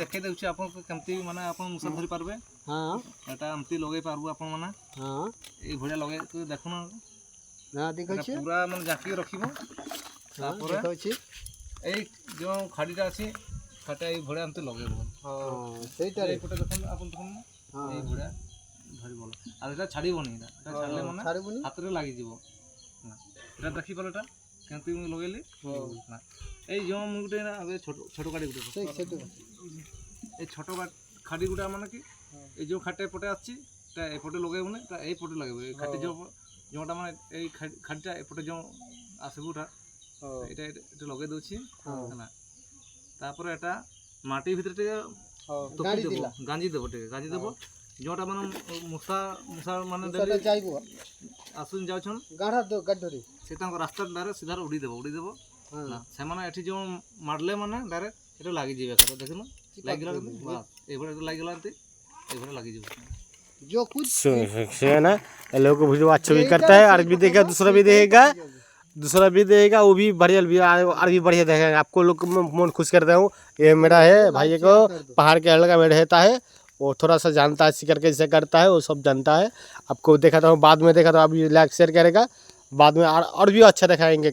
ଦେଖେଇ ଦେଉଛି ଆପଣଙ୍କୁ କେମିତି ମାନେ ଆପଣ ମୁସା ଧରି ପାରିବେ। ହଁ ଏଟା ଏମିତି ଲଗେଇ ପାରିବୁ ଆପଣ ମାନେ। ହଁ ଏଇ ଭଳିଆ ଲଗେଇ ଦେଖୁନ ନା ଦେଖାଉଛି ପୁରା ମାନେ ଜାକିକି ରଖିବ। ତାପରେ ଦେଖାଉଛି ଏଇ ଯେଉଁ ଖାଡ଼ିଟା ଅଛି ଖାଡ଼ିଟା ଏଇ ଭଳିଆ ଏମିତି ଲଗେଇବ। ସେଇଟାରେ ଏଇପଟେ ଦେଖନ୍ତୁ ଆପଣ ଦେଖନ୍ତୁ ଏଇ ଭଳିଆ ଧରିବ। ଆଉ ଏଇଟା ଛାଡ଼ିବନି। ଏଇଟା ଛାଡ଼ିଲେ ମାନେ ଛାଡ଼ିବୁନି ହାତରେ ଲାଗିଯିବ। ଏଇଟା ଦେଖିପାରିଲ ଏଟା କେମିତି ମୁଁ ଲଗେଇଲି ନା। ଏଇ ଯେଉଁ ମୁଁ ଗୋଟେ ଛୋଟ କାଡ଼ି ଗୋଟେ এই ছোট খাড়ি গুড়া মানে কি এই যে খাটে এপটে আসছি এটা এপটে লগাইবনি এটা এইপটে লাগাইব। এই খাটি যেটা মানে এই খাড়িটা এপটে যে আসবে ওটা এটা এটা লগাই দেছি হ্যাঁ। তারপরে এটা মাটি ভিতরে টিকে গাঁজি দেব টিকে গাঁজি দেব যেটা মানে মশা মশা মানে আসুন যাচ্ছন সে তাঙ্ক রাস্তা ডাইরেক্ট সিধারে উড়ি দেব না সেমানে এটি যে মারলে মানে ডাইরেক্ট এটা লাগিଯିবে কথা দেখুন লাগিগला बात एभरे লাগিগला एंती एभरे লাগিଯିବ जो कुछ से है ना लोगों को वीडियो अच्छा भी करता है और भी देखेगा दूसरा भी देगा वो भी बढ़िया और भी बढ़िया देखेगा। आपको लोग मन खुश करता हूँ। ये मेरा है भाई को पहाड़ के अलग में रहता है वो थोड़ा सा जानता है शिकार कैसे करता है वो सब जानता है। आपको देखा था बाद में देखा था अभी लाइक शेयर करेगा बाद में और भी अच्छा दिखाएंगे।